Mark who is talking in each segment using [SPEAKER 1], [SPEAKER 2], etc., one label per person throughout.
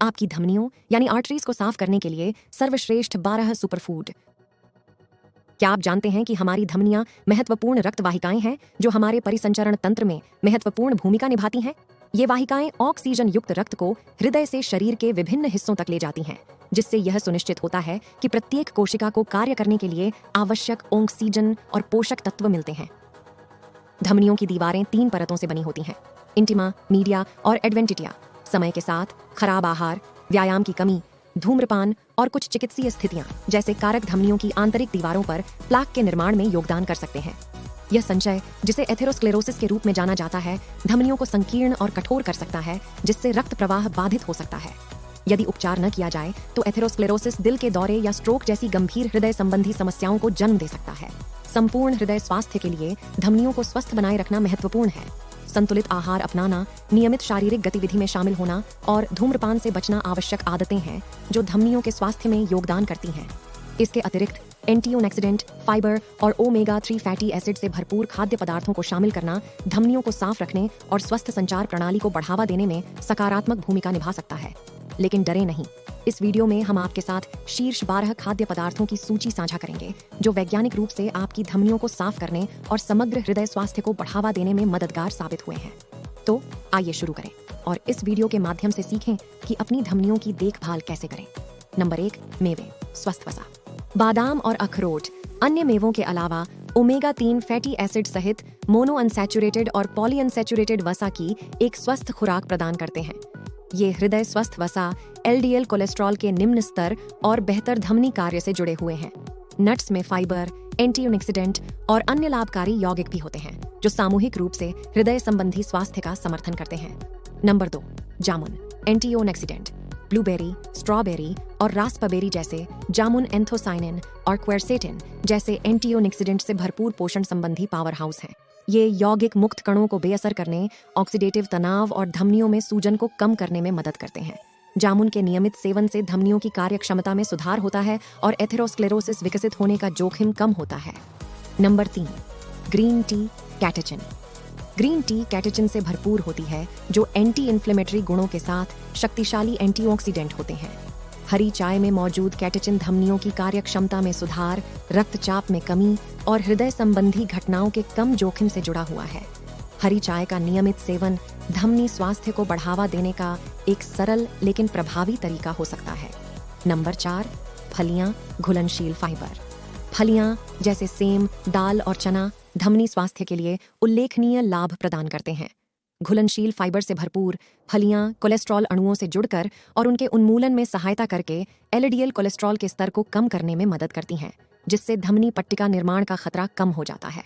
[SPEAKER 1] आपकी धमनियों यानी आर्टरीज को साफ करने के लिए सर्वश्रेष्ठ 12 सुपरफूड। क्या आप जानते हैं कि हमारी धमनियां महत्वपूर्ण रक्त वाहिकाएं हैं जो हमारे परिसंचरण तंत्र में महत्वपूर्ण भूमिका निभाती हैं? ये वाहिकाएं ऑक्सीजन युक्त रक्त को हृदय से शरीर के विभिन्न हिस्सों तक ले जाती हैं, जिससे यह सुनिश्चित होता है कि प्रत्येक कोशिका को कार्य करने के लिए आवश्यक ऑक्सीजन और पोषक तत्व मिलते हैं। धमनियों की दीवारें 3 परतों से बनी होती हैं: इंटिमा, मीडिया और एडवेंटिटिया। समय के साथ खराब आहार, व्यायाम की कमी, धूम्रपान और कुछ चिकित्सीय स्थितियां जैसे कारक धमनियों की आंतरिक दीवारों पर प्लाक के निर्माण में योगदान कर सकते हैं। यह संचय, जिसे एथेरोस्क्लेरोसिस के रूप में जाना जाता है, धमनियों को संकीर्ण और कठोर कर सकता है, जिससे रक्त प्रवाह बाधित हो सकता है। यदि उपचार न किया जाए तो एथेरोस्क्लेरोसिस दिल के दौरे या स्ट्रोक जैसी गंभीर हृदय संबंधी समस्याओं को जन्म दे सकता है। संपूर्ण हृदय स्वास्थ्य के लिए धमनियों को स्वस्थ बनाए रखना महत्वपूर्ण है। संतुलित आहार अपनाना, नियमित शारीरिक गतिविधि में शामिल होना और धूम्रपान से बचना आवश्यक आदतें हैं जो धमनियों के स्वास्थ्य में योगदान करती हैं। इसके अतिरिक्त एंटीऑक्सीडेंट, फाइबर और ओमेगा-3 फैटी एसिड से भरपूर खाद्य पदार्थों को शामिल करना धमनियों को साफ रखने और स्वस्थ संचार प्रणाली को बढ़ावा देने में सकारात्मक भूमिका निभा सकता है। लेकिन डरे नहीं, इस वीडियो में हम आपके साथ शीर्ष 12 खाद्य पदार्थों की सूची साझा करेंगे जो वैज्ञानिक रूप से आपकी धमनियों को साफ करने और समग्र हृदय स्वास्थ्य को बढ़ावा देने में मददगार साबित हुए हैं। तो आइए शुरू करें और इस वीडियो के माध्यम से सीखें कि अपनी धमनियों की देखभाल कैसे करें। नंबर 1, मेवे, स्वस्थ वसा। बादाम और अखरोट अन्य मेवों के अलावा ओमेगा-3 फैटी एसिड सहित मोनो अनसैचुरेटेड और पॉली अनसैचुरेटेड वसा की एक स्वस्थ खुराक प्रदान करते हैं। ये हृदय स्वस्थ वसा, एलडीएल कोलेस्ट्रॉल के निम्न स्तर और बेहतर धमनी कार्य से जुड़े हुए हैं। नट्स में फाइबर, एंटीऑक्सीडेंट और अन्य लाभकारी यौगिक भी होते हैं जो सामूहिक रूप से हृदय संबंधी स्वास्थ्य का समर्थन करते हैं। नंबर 2, जामुन, एंटीऑक्सीडेंट। ब्लूबेरी, स्ट्रॉबेरी और रास्पबेरी जैसे जामुन एंथोसाइनिन और क्वेरसेटिन जैसे एंटीऑक्सीडेंट से भरपूर पोषण संबंधी पावर हाउस हैं। ये यौगिक मुक्त कणों को बेअसर करने, ऑक्सीडेटिव तनाव और धमनियों में सूजन को कम करने में मदद करते हैं। जामुन के नियमित सेवन से धमनियों की कार्यक्षमता में सुधार होता है और एथेरोस्क्लेरोसिस विकसित होने का जोखिम कम होता है। Number 3, green tea, catechin. Green tea catechin से भरपूर होती है जो एंटी इन्फ्लेमेटरी गुणों के साथ शक्तिशाली एंटीऑक्सीडेंट होते हैं। हरी चाय में मौजूद कैटेचिन धमनियों की कार्यक्षमता में सुधार, रक्तचाप में कमी और हृदय संबंधी घटनाओं के कम जोखिम से जुड़ा हुआ है। हरी चाय का नियमित सेवन धमनी स्वास्थ्य को बढ़ावा देने का एक सरल लेकिन प्रभावी तरीका हो सकता है। नंबर 4, फलियां, घुलनशील फाइबर। फलियां जैसे सेम, दाल और चना धमनी स्वास्थ्य के लिए उल्लेखनीय लाभ प्रदान करते हैं। घुलनशील फाइबर से भरपूर फलियां कोलेस्ट्रॉल अणुओं से जुड़कर और उनके उन्मूलन में सहायता करके एलडीएल कोलेस्ट्रॉल के स्तर को कम करने में मदद करती हैं, जिससे धमनी पट्टिका निर्माण का खतरा कम हो जाता है।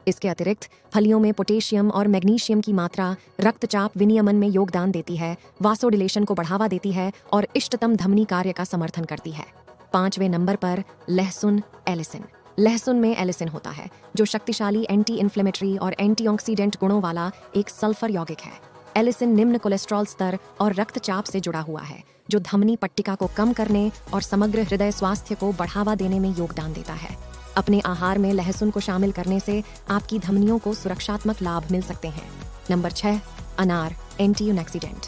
[SPEAKER 1] इसके अतिरिक्त फलियों में पोटेशियम और मैग्नीशियम की मात्रा रक्तचाप विनियमन में योगदान देती है, वासोडिलेशन को बढ़ावा देती है और इष्टतम धमनी कार्य का समर्थन करती है। 5वें नंबर पर लहसुन, एलिसिन। लहसुन में एलिसिन होता है जो शक्तिशाली एंटी इन्फ्लेमेटरी और एंटीऑक्सीडेंट गुणों वाला एक सल्फर यौगिक है। एलिसिन निम्न कोलेस्ट्रॉल स्तर और रक्तचाप से जुड़ा हुआ है जो धमनी पट्टिका को कम करने और समग्र हृदय स्वास्थ्य को बढ़ावा देने में योगदान देता है। अपने आहार में लहसुन को शामिल करने से आपकी धमनियों को सुरक्षात्मक लाभ मिल सकते हैं। नंबर 6, अनार, एंटीऑक्सीडेंट।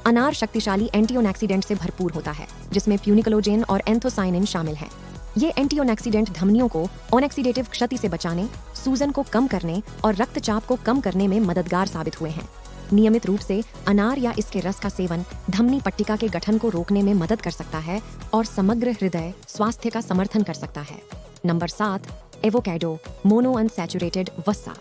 [SPEAKER 1] अनार शक्तिशाली एंटीऑक्सीडेंट से भरपूर होता है जिसमें प्यूनिकलोजेन और एंथोसाइनिन शामिल हैं। ये एंटीऑक्सीडेंट धमनियों को ऑक्सीडेटिव क्षति से बचाने, सूजन को कम करने और रक्तचाप को कम करने में मददगार साबित हुए हैं। नियमित रूप से अनार या इसके रस का सेवन धमनी पट्टिका के गठन को रोकने में मदद कर सकता है और समग्र हृदय स्वास्थ्य का समर्थन कर सकता है। नंबर 7, एवोकैडो, मोनो अनसैचुरेटेड वसा।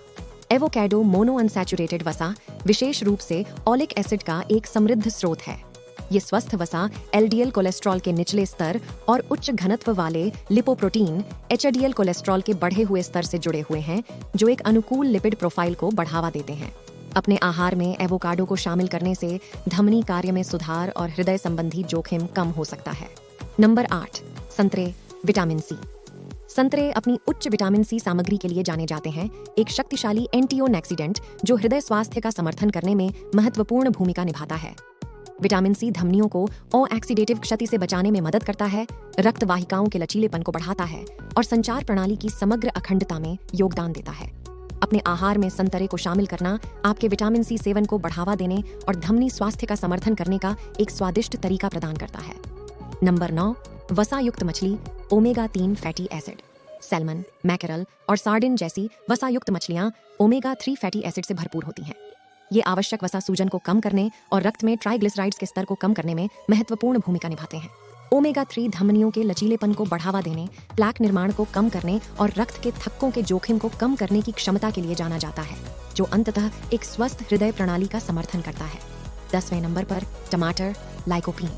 [SPEAKER 1] एवोकैडो मोनो अनसैचुरेटेड वसा विशेष रूप से ओलिक एसिड का एक समृद्ध स्रोत है। ये स्वस्थ वसा एलडीएल कोलेस्ट्रॉल के निचले स्तर और उच्च घनत्व वाले लिपोप्रोटीन एचडीएल कोलेस्ट्रॉल के बढ़े हुए स्तर से जुड़े हुए हैं जो एक अनुकूल लिपिड प्रोफाइल को बढ़ावा देते हैं। अपने आहार में एवोकाडो को शामिल करने से धमनी कार्य में सुधार और हृदय संबंधी जोखिम कम हो सकता है। नंबर 8, संतरे, विटामिन सी। संतरे अपनी उच्च विटामिन सी सामग्री के लिए जाने जाते हैं, एक शक्तिशाली एंटीऑक्सीडेंट जो हृदय स्वास्थ्य का समर्थन करने में महत्वपूर्ण भूमिका निभाता है। विटामिन सी धमनियों को ऑक्सीडेटिव क्षति से बचाने में मदद करता है, रक्त वाहिकाओं के लचीलेपन को बढ़ाता है और संचार प्रणाली की समग्र अखंडता में योगदान देता है। अपने आहार में संतरे को शामिल करना आपके विटामिन सी सेवन को बढ़ावा देने और धमनी स्वास्थ्य का समर्थन करने का एक स्वादिष्ट तरीका प्रदान करता है। नंबर 9, वसायुक्त मछली, omega 3 fatty acid. Salmon, mackerel और सार्डिन जैसी वसायुक्त मछलियां ओमेगा 3 फैटी एसिड से भरपूर होती हैं। ये आवश्यक वसा सूजन को कम करने और रक्त में ट्राइग्लिसराइड्स के स्तर को कम करने में महत्वपूर्ण भूमिका निभाते हैं। ओमेगा 3 धमनियों के लचीलेपन को बढ़ावा देने, प्लेक निर्माण को कम करने और रक्त के थक्कों के जोखिम को कम करने की क्षमता के लिए जाना जाता है, जो अंततः एक स्वस्थ हृदय प्रणाली का समर्थन करता है। 10वें नंबर पर टमाटर, लाइकोपीन।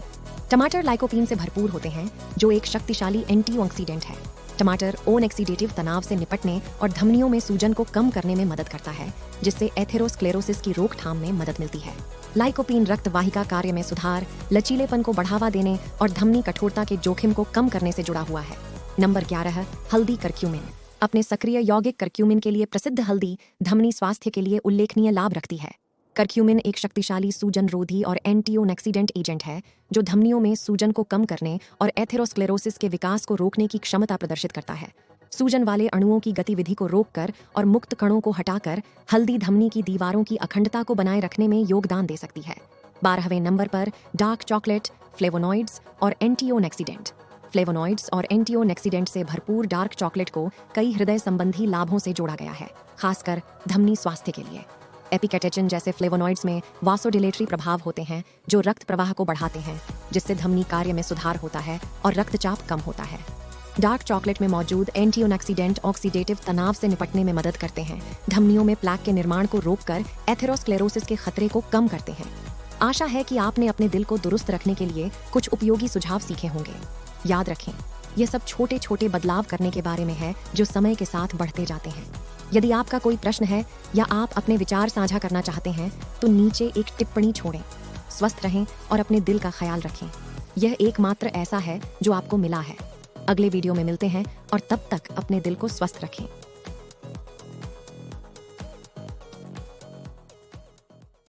[SPEAKER 1] टमाटर लाइकोपीन से भरपूर होते हैं, जो एक शक्तिशाली एंटीऑक्सीडेंट है। टमाटर ओनएक्सीडेटिव तनाव से निपटने और धमनियों में सूजन को कम करने में मदद करता है, जिससे एथेरोस्क्लेरोसिस की रोकथाम में मदद मिलती है। लाइकोपीन रक्त वाहिका कार्य में सुधार, लचीलेपन को बढ़ावा देने और धमनी कठोरता के जोखिम को कम करने से जुड़ा हुआ है। नंबर 11, हल्दी करक्यूमिन। अपने सक्रिय यौगिक करक्यूमिन के लिए प्रसिद्ध हल्दी धमनी स्वास्थ्य के लिए उल्लेखनीय लाभ रखती है। करक्यूमिन एक शक्तिशाली सूजन रोधी और एंटीओनेक्सीडेंट एजेंट है, जो धमनियों में सूजन को कम करने और एथेरोस्क्लेरोसिस के विकास को रोकने की क्षमता प्रदर्शित करता है। सूजन वाले अणुओं की गतिविधि को रोककर और मुक्त कणों को हटाकर हल्दी धमनी की दीवारों की अखंडता को बनाए रखने में योगदान दे सकती है। 12वें नंबर पर डार्क चॉकलेट, फ्लेवोनॉइड्स और एंटीओनेक्सीडेंट। फ्लेवोनॉइड्स और एंटीओनेक्सीडेंट से भरपूर डार्क चॉकलेट को कई हृदय संबंधी लाभों से जोड़ा गया है, खासकर धमनी स्वास्थ्य के लिए। एपिकेटेचिन जैसे फ्लेवोनॉइड्स में वासोडिलेटरी प्रभाव होते हैं, जो रक्त प्रवाह को बढ़ाते हैं, जिससे धमनी कार्य में सुधार होता है और रक्तचाप कम होता है। डार्क चॉकलेट में मौजूद एंटीऑक्सीडेंट ऑक्सीडेटिव तनाव से निपटने में मदद करते हैं, धमनियों में प्लेक के निर्माण को रोककर एथेरोस्क्लेरोसिस के खतरे को कम करते हैं। आशा है कि आपने अपने दिल को दुरुस्त रखने के लिए कुछ उपयोगी सुझाव सीखे होंगे। याद रखें, ये सब छोटे छोटे बदलाव करने के बारे में है, जो समय के साथ बढ़ते जाते हैं। यदि आपका कोई प्रश्न है या आप अपने विचार साझा करना चाहते हैं, तो नीचे एक टिप्पणी छोड़ें। स्वस्थ रहें और अपने दिल का ख्याल रखें। यह एकमात्र ऐसा है जो आपको मिला है। अगले वीडियो में मिलते हैं और तब तक अपने दिल को स्वस्थ रखें।